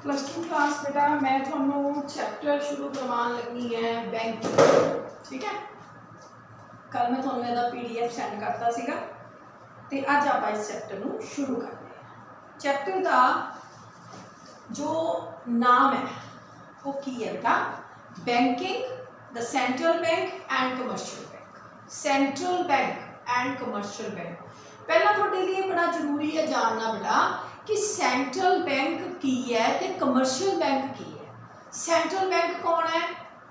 Plus two class बेटा मैं थोनों chapter शुरू करवाने लगी है बैंकिंग। ठीक है, कल मैं थोनों ਇਹਦਾ PDF सेंड करता सीगा ते अज आप इस चैप्टर ਨੂੰ शुरू करते हैं। चैप्टर का जो नाम है वो की है बेटा, banking the central bank and commercial bank. Central bank and commercial bank पहला थोड़े लिए बड़ा जरूरी है जानना बेटा कि सेंट्रल बैंक की है ते कमर्शियल बैंक की है। सेंट्रल बैंक कौन है?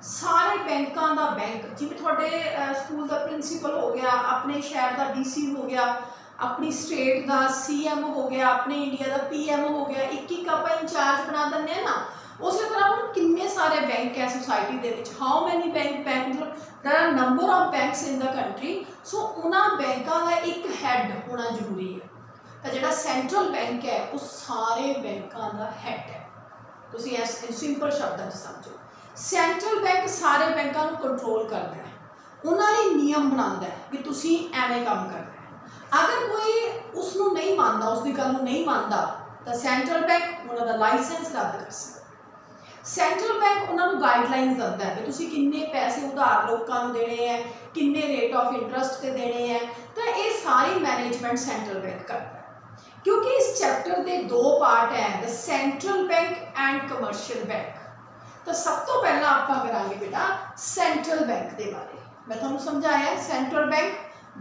सारे बैंकों का बैंक, जिवें थोड़े स्कूल का प्रिंसीपल हो गया, अपने शहर का DC हो गया, अपनी स्टेट का CM हो गया, अपने इंडिया का PM हो गया, एक आप इंचार्ज बना दें ना। उस तरह हम कितने सारे बैंक है सोसाइटी के, हाउ मैनी बैंक मतलब there are number of banks in the country. So उन्होंने बैंकों का एक हैड होना जरूरी है। तो जो सेंट्रल बैंक है वो सारे बैंकों का हैड है। तुसीं इस सिंपल शब्दों समझो, सेंट्रल बैंक सारे बैंकों को कंट्रोल करता है, उन्होंने नियम बनाता है कि तुसीं एवें काम करना है। अगर कोई उसनों नहीं मानता, उसकी गल नहीं मानता, तो सेंट्रल बैंक उन्होंने लाइसेंस रद्द कर सकता है। सेंट्रल बैंक उन्होंने गाइडलाइंस दिता है कि तुसीं किन्ने पैसे उधार लोगों को देने हैं, किन्ने रेट ऑफ इंटरस्ट से देने हैं। तो ये सारी मैनेजमेंट सेंट्रल बैंक करता है। क्योंकि इस चैप्टर के दो पार्ट हैं, the central bank and commercial bank. तो सब तो पहला आप करांगे बेटा सेंट्रल बैंक के बारे। मैं तुहानूं समझाया सेंट्रल बैंक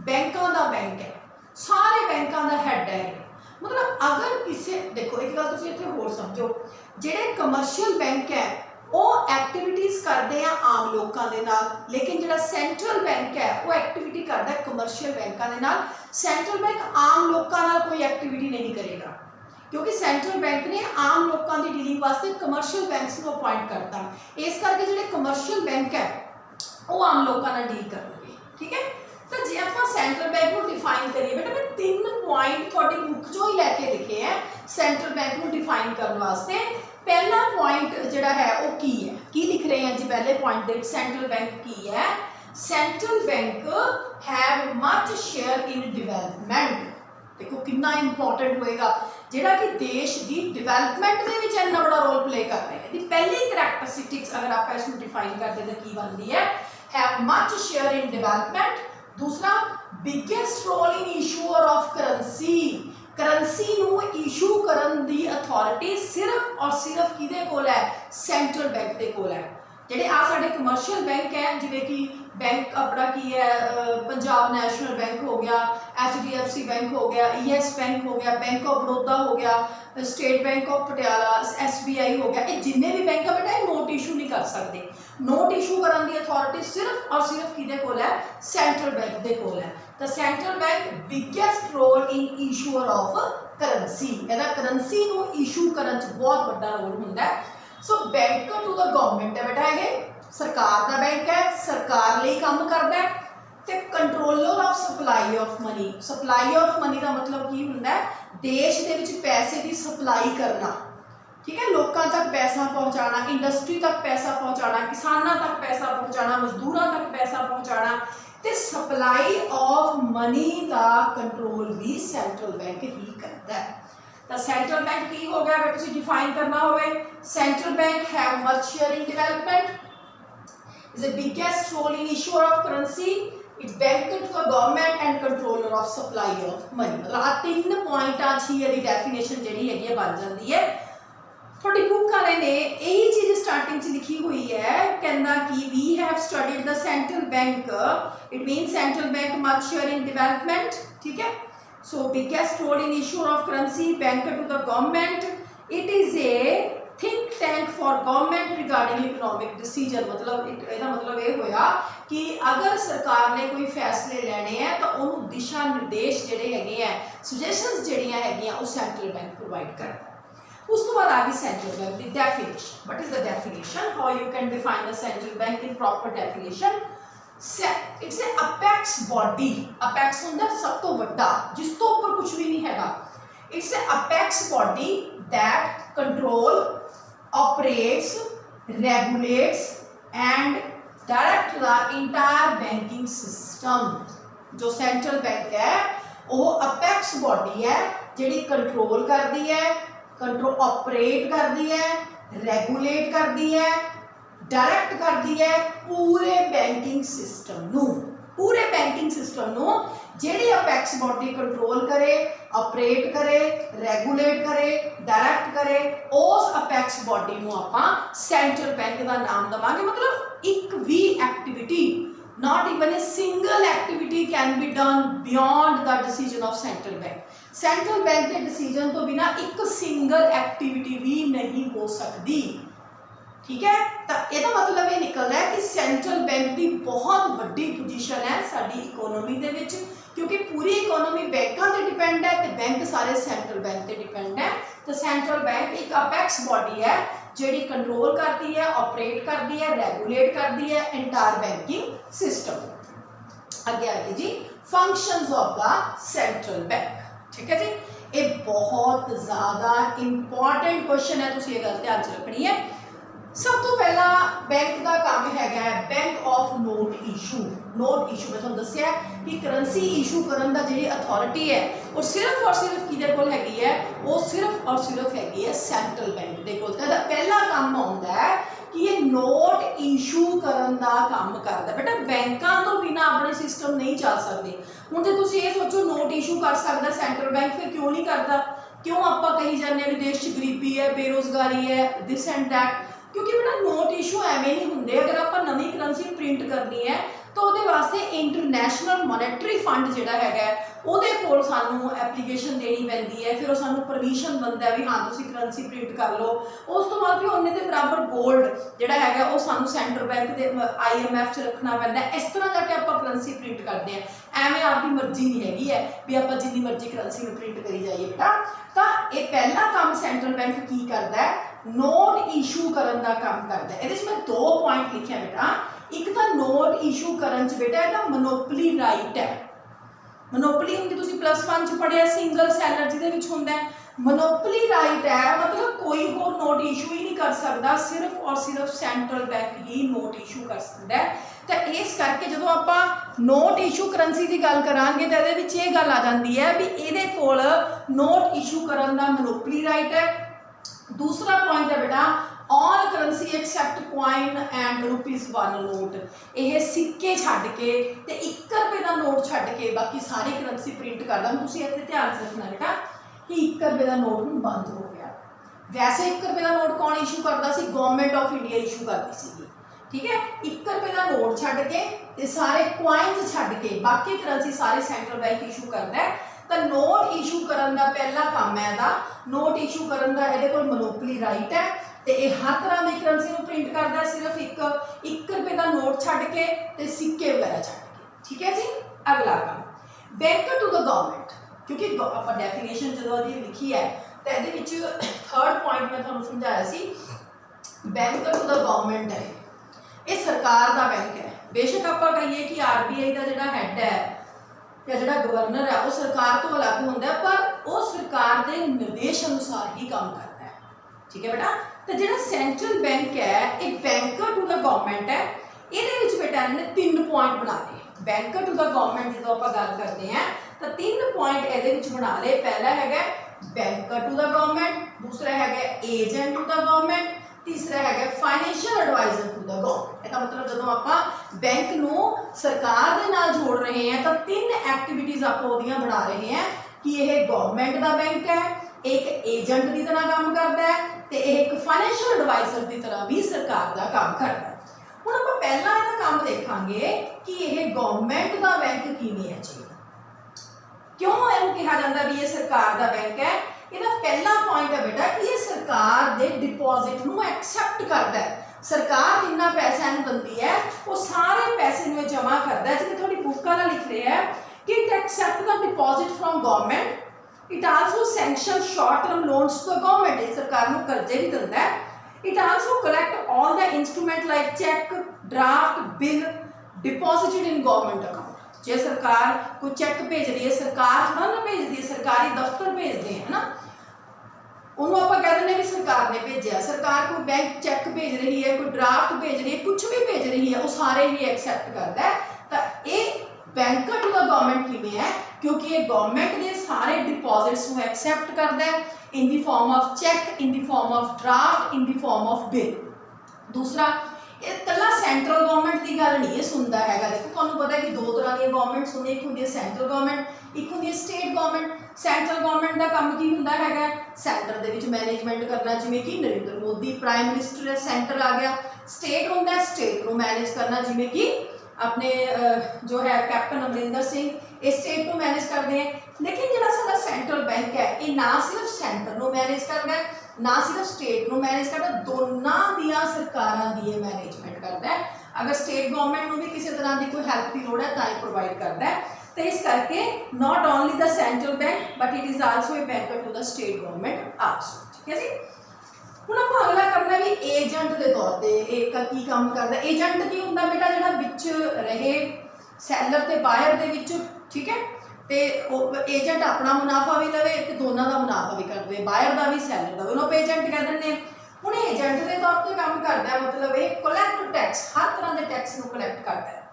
बैंकों का बैंक है, सारे बैंकों का हैड है। मतलब अगर किसी देखो एक गल तुसीं इत्थे होर समझो, जिहड़े कमर्शियल बैंक है वो एक्टिविटीज़ करते हैं आम लोगों के नाल, लेकिन जो सेंट्रल बैंक है वो एक्टिविटी करता है कमर्शियल बैंकों के नाल। सेंट्रल बैंक आम लोगों नाल कोई एक्टिविटी नहीं करेगा, क्योंकि सेंट्रल बैंक ने आम लोगों की डीलिंग वास्ते कमर्शियल बैंक्स को अपॉइंट करता। इस करके जो कमर्शियल बैंक है वो आम लोगों नाल डील करेंगे। ठीक है, तो जे आप सेंट्रल बैंक को डिफाइन करिए बेटा, मैं 3 पॉइंट थोड़ी बुक चो ही लैके लिखे हैं सेंट्रल बैंक को डिफाइन करने वास्ते। पहला पॉइंट जोड़ा है वो की है, की लिख रहे हैं जी पहले पॉइंट दे सेंट्रल बैंक की है, central bank have much share in development. देखो कितना इंपॉर्टेंट होएगा, जेड़ा कि देश की डिवेलपमेंट के विच इतना बड़ा रोल प्ले कर रहे हैं। दी पहली करैक्टरिस्टिक्स अगर आप इसको डिफाइन करते तो की बनती है, have much share in development. दूसरा, biggest role in issuer of currency. Currency नू इशू करन दी अथॉरिटी सिर्फ और सिर्फ किहदे कोल है? सेंट्रल बैंक दे कोल है। जेडे आ साडे कमर्शियल बैंक है, जिवें कि बैंक अपना की है पंजाब नेशनल बैंक हो गया, HDFC बैंक हो गया, YES बैंक हो गया, बैंक ऑफ बड़ौदा हो गया, state bank of Patiala, SBI हो गया, ये जिन्ने भी बैंक है बेटा नोट इशू नहीं कर सकते। नोट इशू करने की अथॉरिटी सिर्फ और सिर्फ किहदे कोल है? सेंट्रल बैंक दे कोल है। तो central bank biggest role in issuer of currency, इहदा करंसी नू इशू करन च बहुत बड़ा रोल हुंदा है। So bank to the government है बेटा, ये सरकार का बैंक है, सरकार लिए काम करता है। तो controller of supply of money, supply of money का मतलब की हुंदा है? देश के विच पैसे की सप्लाई करना। ठीक है, लोगों तक पैसा पहुँचाना, इंडस्ट्री तक पैसा पहुँचाना, किसानों तक पैसा पहुँचाना, मजदूरों तक पैसा पहुँचाना। तो सप्लाई ऑफ मनी का कंट्रोल भी सेंट्रल बैंक ही करता है। तो सेंट्रल बैंक की हो गया अगर तुम डिफाइन करना हो, central bank have much share in development, is the biggest role in issuer of currency, it bank to the government and controller of supply of money. मतलब आ 3 पॉइंटां ही यदि डेफिनेशन जी है बन जाती है। थोड़ी बुक वाले ने यही चीज़ स्टार्टिंग से लिखी हुई है, कहना कि we have studied the central bank, it mean central bank much share in development. ठीक है, so biggest role in issue of currency, banker to the government, it is a think tank for government regarding economic decision। मतलब इसका मतलब ये होया कि अगर सरकार ने कोई फैसले लेने हैं तो उन्होंने दिशा निर्देश जिहड़े हैगे हैं, सजेशंस जिहड़ियां हैगियां वो सेंट्रल बैंक प्रोवाइड करता है। उस तो बाद आ गई सेंट्रल बैंक की definition. What is the definition, how you can define the central bank in proper definition. It's a apex body, apex होंदा सब तो वड्डा जिस तो ऊपर कुछ भी नहीं हैगा। It's a apex body that control, operates, regulates and direct the entire banking system. जो सेंट्रल बैंक है वो अपेक्स बॉडी है जिहड़ी कंट्रोल करती है, कंट्रोल ऑपरेट करती है, रेगूलेट करती है, डायरेक्ट करती है पूरे बैंकिंग सिस्टम नू, पूरे बैंकिंग सिस्टम नू ਜਿਹੜੀ ਅਪੈਕਸ ਬॉडी कंट्रोल करे, ऑपरेट करे, रेगूलेट करे, डायरेक्ट करे, उस अपेक्स बॉडी ਨੂੰ ਆਪਾਂ सेंट्रल बैंक ਦਾ ਨਾਮ ਦਵਾਂਗੇ। मतलब एक भी activity, not even a single activity can be done beyond the decision of central bank। Central bank के डिसीजन तो बिना एक सिंगल एक्टिविटी भी नहीं हो सकती। ठीक है, तो यदा मतलब ये निकलता है कि सेंट्रल बैंक की बहुत वड्डी पोजीशन है साडी इकोनॉमी दे विच, क्योंकि पूरी इकोनॉमी बैंकों से डिपेंड है तो बैंक सारे सेंट्रल बैंक से डिपेंड है। तो सेंट्रल बैंक एक अपेक्स बॉडी है जिहड़ी कंट्रोल करती है, ऑपरेट करती है, रेगूलेट करती है एंटायर बैंकिंग सिस्टम। अगे आगे जी functions of the central bank. ठीक है जी, ये बहुत ज़्यादा इंपॉर्टेंट क्वेश्चन है, तुसीं ये गल ध्यान च रखनी है। सब तो पहला बैंक का काम है bank of note issue. Note issue मैं तुहानूं दस्सिया कि करंसी इशू करन दा जिहड़ी अथॉरिटी है और सिर्फ किहदे कोल हैगी है, वो सिर्फ हैगी है सेंट्रल बैंक दे कोल। तो पहला काम होंदा है कि ये नोट इशू करन दा काम करदा। बेटा बैंकां तो बिना अपने सिस्टम नहीं चल सकते। हुण जे तुसीं ये सोचो नोट इशू कर सकदा सेंट्रल बैंक, फिर क्यों नहीं करता? क्यों आपां कही जाने भी देश च गरीबी है, बेरोजगारी है, दिस एंड दैट? क्योंकि बेटा नोट इशू एवें नहीं होंगे। अगर आप नवी करंसी प्रिंट करनी है तो वो वास्ते इंटरनैशनल मॉनेटरी फंड जिहड़ा हैगा उहदे कोल सानू एप्लीकेशन देनी पैंदी है, फिर सानू परमिशन बनता है भी हाँ तुसीं करंसी प्रिंट कर लो। उस तो बाद भी उन्ने दे बराबर गोल्ड जिहड़ा हैगा वो सानू सेंट्रल बैंक के IMF च रखना पैंदा है। इस तरह जाके आप करंसी प्रिंट करते हैं, एवें आपकी मर्जी नहीं हैगी है भी आप जिन्नी मर्जी करंसी में प्रिंट करी जाइए। बेटा तो ये पहला काम सेंट्रल बैंक की करता है, नोट इशू करन दा काम करता है। इहदे मैं 2 पॉइंट लिखे बेटा। एक तो नोट इशू करन च बेटा इहदा मोनोपली राइट है। मोनोपली हुंदी तुसीं +1 च पढ़िया, सिंगल सैलर जिहदे विच हुंदा है। मोनोपली राइट है मतलब कोई होर नोट इशू ही नहीं कर सकता, सिर्फ और सिर्फ सेंट्रल बैंक ही नोट इशू कर सकता है। तो इस करके जो आप नोट इशू करंसी की गल करांगे तो ये गल आ जाती है भी ये कोल नोट इशू करन दा मोनोपली राइट है। दूसरा पॉइंट है बेटा all currency accept coin and ₹1 note. यह सिक्के छड्ड के ते ₹1 का नोट छड्ड के बाकी सारी करंसी प्रिंट करदा। तुसीं इत्थे ध्यान से रखना बेटा कि ₹1 का नोट हुण बंद हो गया। वैसे ₹1 का नोट कौन इशू करता सी? गवर्नमेंट ऑफ इंडिया इशू करती सी। ठीक है, ₹1 का नोट छड्ड के ते सारे कॉइन्स छड्ड के बाकी करंसी सारी सेंट्रल बैंक इशू करता है। तो नोट इशू करन दा पहला काम है इहदा, नोट इशू करन दा इहदे कोल मोनोपली राइट है तो यह हर तरह की करंसी को प्रिंट करता है, सिर्फ ₹1 का नोट छड्ड के ते सिक्के वगैरह छड्ड के। ठीक है जी, अगला काम बैंक टू द गवर्नमेंट। क्योंकि आप डेफिनेशन जो लिखी है तो ये 3rd पॉइंट मैं तुहानूं समझाया सी, बैंक टू द गवर्नमेंट है, ये सरकार का बैंक है। बेशक आप कहिए कि RBI का जो हैड है या जो गवर्नर है वो सरकार तो अलग होंगे, पर वो सरकार के निर्देश अनुसार ही काम करता है। ठीक है बेटा, तो जो सेंट्रल बैंक है एक बैंक टू द गवर्नमेंट है। ये बेटा इन्होंने 3 पॉइंट बना ले। बैंक टू द गवर्नमेंट जो आप गल करते हैं तो 3 पॉइंट ये बना ले। पहला है बैंक टू द गवर्नमेंट, दूसरा है एजेंट टू द गवर्नमेंट, तीसरा है financial adviser to the government. इसका मतलब जो आप बैंक नू सरकार के नाल जोड़ रहे हैं तो 3 एक्टिविटीज़ आप बना रहे हैं कि यह गवर्नमेंट का बैंक है, एक एजेंट की तरह काम करता है तो एक फाइनेंशियल एडवाइजर की तरह भी सरकार का काम करता है। हुण आपां पहला इहदा काम देखांगे कि यह गवर्नमेंट का बैंक किवें है जी, क्यों इहनूं कहा जाता भी ये सरकार का बैंक है। इसका पहला पॉइंट है बेटा कि ये सरकार के डिपॉजिट नूं एक्सैप्ट करता है। सरकार जिन्ना पैसा दिंदी है वो सारे पैसे में जमा करता है। जिवें थोड़ी बुक वाला लिख रहा है कि it accept the deposit from government, it also sanction short term loans to the government. सरकार नूं कर्जे भी दिंदा है। It also collect all the instrument like cheque, draft, bill deposited in government account. जे सरकार कोई चैक भेज रही है, सरकार थोड़ा ना भेजती है, सरकारी दफ्तर भेजते हैं ना, उन्होंने आप कह दें कि सरकार ने भेजा। सरकार कोई बैंक चैक भेज रही है, कोई ड्राफ्ट भेज रही है, कुछ भी भेज रही है, वो सारे ही एक्सैप्ट करता है। तो ये बैंक टू द गवर्नमेंट किवें है, क्योंकि ये गवर्नमेंट के सारे डिपॉजिट्स को एक्सैप्ट करता है। In the form of cheque, in the form of draft, in the form of bill. दूसरा, ये कला सेंट्रल गवर्नमेंट की गल नहीं सुनता है। देखो तुहानूं पता है कि दो तरह की गवर्नमेंट होंदी, एक होंदी है सेंट्रल गवर्नमेंट, एक होंदी है स्टेट गवर्नमेंट। सेंट्रल गवर्नमेंट का काम की हुंदा है, सेंटर दे विच मैनेजमेंट करना, जिवें कि नरेंद्र मोदी प्राइम मिनिस्टर है, सेंटर आ गया। स्टेट होंदा है स्टेट को मैनेज करना, जिवें कि अपने जो है कैप्टन अमरिंदर सिंह, ये स्टेट को मैनेज करते हैं। लेकिन जिहड़ा साडा सेंट्रल बैंक है, ये ना सिर्फ सेंटर को मैनेज करता है, ना सिर्फ स्टेट को मैनेज करता, दोनों दियां सरकारां दी मैनेजमेंट करता है। अगर स्टेट गवर्नमेंट को भी किसी तरह की कोई हेल्प की लोड़ है तो ही प्रोवाइड करता है। तो इस करके not only the central bank but it is also a banker to the state government also. ठीक है जी। हुण आपां अगला करना भी एजेंट के तौर पर एक की काम करता। एजेंट की हुंदा बेटा जिहड़ा विच रहे सैलर ते बायर दे विच, ठीक है। तो एजेंट अपना मुनाफा भी लवे तो दोनों का मुनाफा भी कर दे, बायर का भी सैलर का भी, उन्होंने एजेंट कह देंगे। हुण एजेंट के तौर पर काम करता है, मतलब ये कलैक्ट टैक्स, हर तरह के टैक्स को कलैक्ट करता है।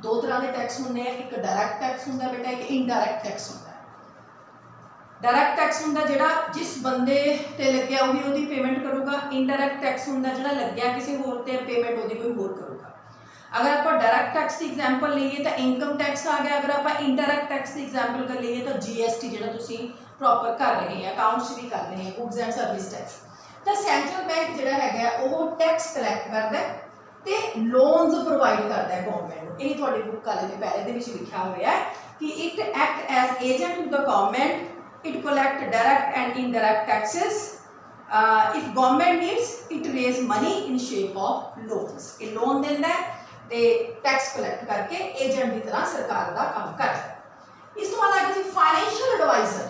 दो तरह के टैक्स होंगे, एक डायरैक्ट टैक्स होंगे बेटा, एक इनडायरैक्ट टैक्स होंगे। डायरैक्ट टैक्स होंगे जिहड़ा जिस बंदे ते लग्या वही उसकी पेमेंट करूगा। इनडायरैक्ट टैक्स होंगे जिहड़ा लग्या किसी होर ते पेमेंट उसकी कोई होर करूगा। अगर आप डायरैक्ट टैक्स की एग्जाम्पल लीए तो इनकम टैक्स आ गया। अगर आप इनडायरैक्ट टैक्स की एग्जाम्पल कर लीए तो GST जो तुम प्रॉपर कर रहे हैं, अकाउंट्स भी कर रहे हैं, गुड्स एंड सर्विस टैक्स। तो सेंट्रल बैंक जो है वो टैक्स कलैक्ट करता है तो लोन्स प्रोवाइड करता है गवर्नमेंट को। यही थोड़ी बुक वाले ने पहले लिखा हुआ है कि it act as agent to the government, it collect direct and indirect taxes. If government needs it raise money in shape of loans. ये लोन देता है तो टैक्स कलैक्ट करके एजेंट की तरह सरकार का काम करता है। इस तो बाद आगे फाइनैशियल एडवाइजर,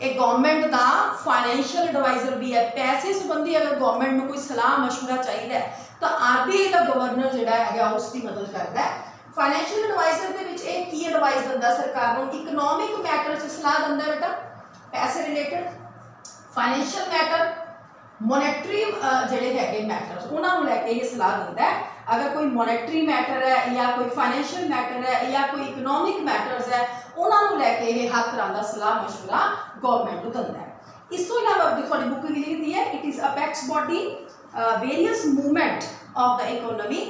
एक गवर्नमेंट का फाइनैशियल एडवाइजर भी है। पैसे संबंधी अगर गवर्नमेंट में कोई सलाह मशवरा चाहिए तो RBI का गवर्नर जोड़ा है उसकी मदद करता है। फाइनैशियल एडवाइजर के की एडवाइस दिता सरकार को, इकनॉमिक मैटर से सलाह दिता है बेटा, पैसे रिलेटेड, फाइनैशियल मैटर, मोनेटरी जोड़े है मैटर्स उन्होंने लैके ये सलाह दिता है। अगर कोई मोनेटरी मैटर है या कोई फाइनैशियल मैटर है या कोई इकनॉमिक मैटर्स है, उन्होंने लैके ये हर तरह का सलाह मशवरा गवर्नमेंट को दिता है। इस तो इलावा थोड़ी बुक भी लिखती है, it is apex body various movement of the economy.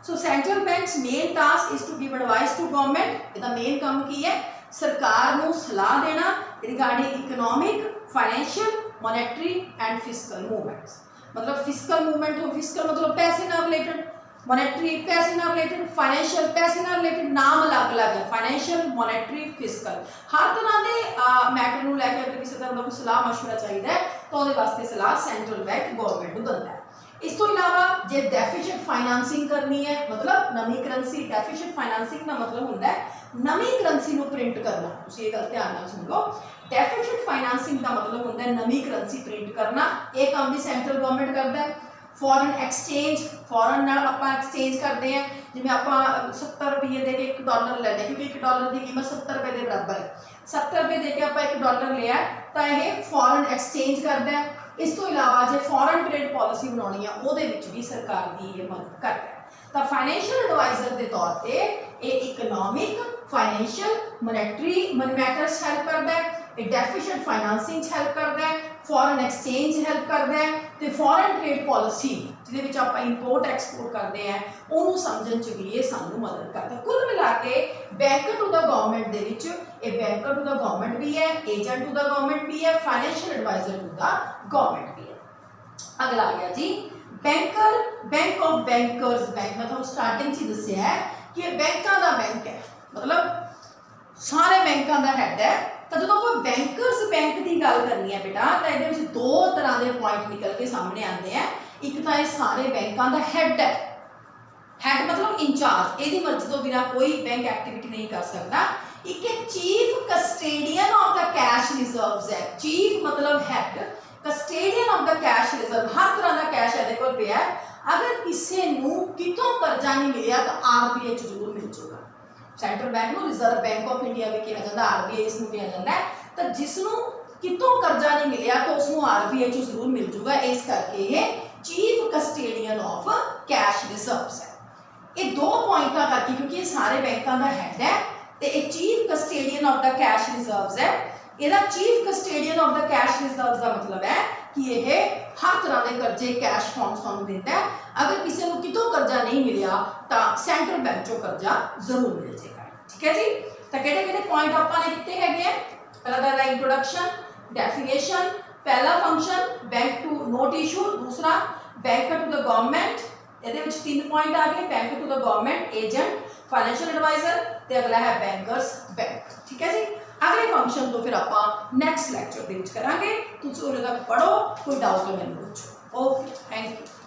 So central banks main task is to give advice to government. इसका मेन काम की है सरकार को सलाह देना regarding economic, financial, monetary and fiscal movements. मतलब फिस्कल मूवमेंट हो, फिस्कल मतलब पैसे ना रिलेटेड, मोनेटरी पैसे ना रिलेटेड, फाइनैशियल पैसे ना रिलेटेड, नाम अलग अलग है, फाइनैशियल, मोनेटरी, फिस्कल। हर तरह के मैटर को लैके अगर किसी तरह का सलाह मशवरा चाहिए तो वो वास्ते सलाह सेंट्रल बैंक गवर्नमेंट को दिता है। इस तो इलावा जो डेफिसिट फाइनेंसिंग करनी है, मतलब नवी करंसी, डेफिसिट फाइनेंसिंग का मतलब होता है नवी करंसी को प्रिंट करना। तुसीं ये गल ध्यान नाल सुन लो, डेफिसिट फाइनेंसिंग का मतलब होता है नवी करंसी प्रिंट करना। ये काम भी सेंट्रल गवर्नमेंट करता है। फॉरन एक्सचेंज, फॉरन नाल आपां एक्सचेंज करते हैं, जिवें आपां 70 रुपये दे के $1 लैने, क्योंकि $1 की कीमत 70 रुपये के बराबर है। 70 रुपये दे के आपां $1 लिया तो यह फॉरन एक्सचेंज करता है। इस तो इलावा जो फॉरन ट्रेड पॉलिसी बनानी है वो भी सरकार की ये मदद करता है। तो फाइनैशियल एडवाइजर के तौर पर ये economic, financial, monetary matters help करता है, डेफिसिट फाइनेंसिंग हेल्प करता है, फॉरन एक्सचेंज हेल्प करता है, तो फॉरन ट्रेड पॉलिसी जिसे आप इंपोर्ट एक्सपोर्ट करते हैं उन्होंने समझने च भी ये सानू मदद करता है। कुल मिला के बैंकर टू द गवर्नमेंट के बैंकर टू द गवर्नमेंट भी है, एजेंट टू द गवर्नमेंट भी है, financial adviser to the government भी है। अगला आ गया जी banker, bank of bankers bank. मैं तो स्टार्टिंग से दसिया है कि बैंकों का बैंक है, मतलब सारे बैंकों का हैड है। तो जो कोई बैंकर्स बैंक की गल करनी है बेटा तो ये दो तरह के पॉइंट निकल के सामने आते हैं। एक तो ये सारे बैंकों का हैड है, हैड मतलब इंचार्ज, यदि मर्जी तो बिना कोई बैंक एक्टिविटी नहीं कर सकता। एक chief custodian of the cash reserves है। चीफ मतलब head, custodian of the cash reserve, हर तरह का कैश है देखो पे है। अगर किसी को कितों कर्जा नहीं मिलिया तो RBI जरूर मिल जाएगा। सेंट्रल बैंक को रिजर्व बैंक ऑफ इंडिया भी कहा जाता है, RBI इसमें कहा जाता है। तो जिसनों कितों कर्जा नहीं मिलिया तो उसको RBI जरूर मिल जाएगा। इस करके ये chief custodian of cash reserves है। ये दो पॉइंटा करके क्योंकि ये सारे बैंकों का हैड है तो ये chief custodian of the cash reserves है। ਇਹਦਾ chief custodian of the cash reserves ਦਾ ਮਤਲਬ ਹੈ ਕਿ ਇਹ ਹਰ ਤਰ੍ਹਾਂ ਦੇ ਕਰਜ਼ੇ ਕੈਸ਼ ਫੰਡ ਤੁਹਾਨੂੰ ਦਿੰਦਾ ਹੈ। ਅਗਰ ਕਿਸੇ ਨੂੰ ਕਿਤੋਂ ਕਰਜ਼ਾ ਨਹੀਂ ਮਿਲਿਆ ਤਾਂ ਸੈਂਟਰਲ ਬੈਂਕ ਚੋਂ ਕਰਜ਼ਾ ਜ਼ਰੂਰ ਮਿਲ ਜਾਏਗਾ। ਠੀਕ ਹੈ ਜੀ। ਤਾਂ ਕਿਹੜੇ ਕਿਹੜੇ ਪੁਆਇੰਟ ਆਪਾਂ ਨੇ ਦਿੱਤੇ ਹੈਗੇ ਆ? ਪਹਿਲਾ ਦਾ ਇੰਟਰੋਡਕਸ਼ਨ, ਡੈਫੀਨੇਸ਼ਨ, पहला function bank to note issue, दूसरा बैंक टू द गवर्नमेंट, ਇਹਦੇ ਵਿੱਚ 3 ਪੁਆਇੰਟ ਆ ਗਏ, bank to the government, agent, financial advisor ਤੇ ਅਗਲਾ ਹੈ बैंकर्स बैंक। ठीक है जी। अगले फंक्शन तो फिर ਆਪਾਂ ਨੈਕਸਟ ਲੈਕਚਰ ਦੇ ਵਿੱਚ ਕਰਾਂਗੇ। ਤੁਸੀਂ ਉਹਦੇ ਤੱਕ ਪੜੋ, ਕੋਈ ਡਾਊਟ ਹੈ ਮੈਨੂੰ ਪੁੱਛੋ। Okay, thank you.